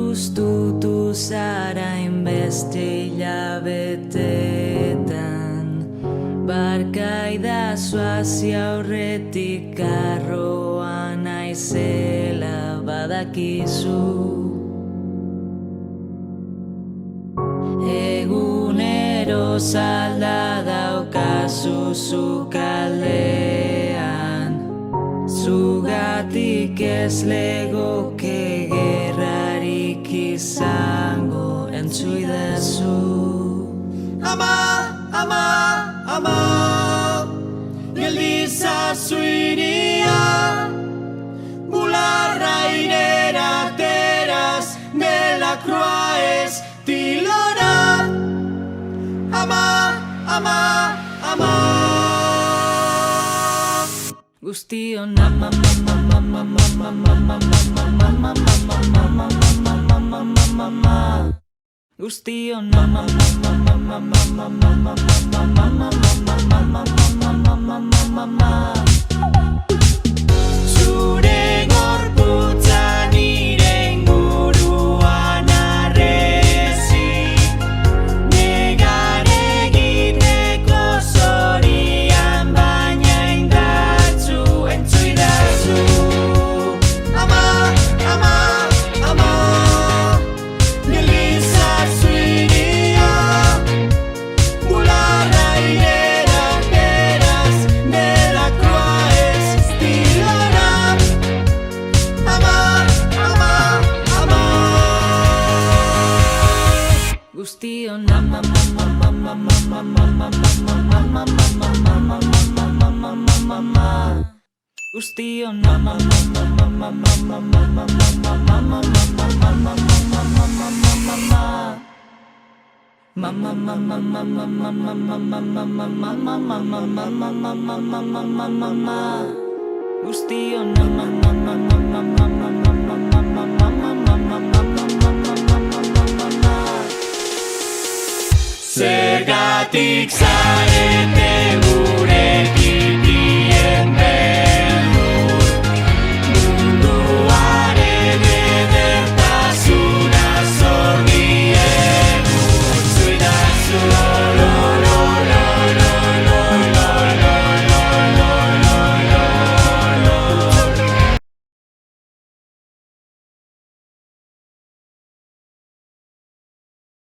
Gustutu zara inbeste hilabetetan, barkaidazu hasi aurretik arroa naizela badakizu. Egunero salda daukazu sukaldean, zugatik ez legoke gerrarik izango entzuidazu. Ama, ama, ama, geldizazu iria, bularra irera teraz, dela kroa ez tilora. Ama, ama, ama. Guztion Guztion Zure gorputza nire inguruan arrezi, negar egiteko zorian baina indartzu entzuidazu. Ama, ama, ama, geldizazu iria, bularra irera beraz, delakoa ez tilora. Ama, ama, ama. Guztion Guztion Guztion Zergatik zarete gure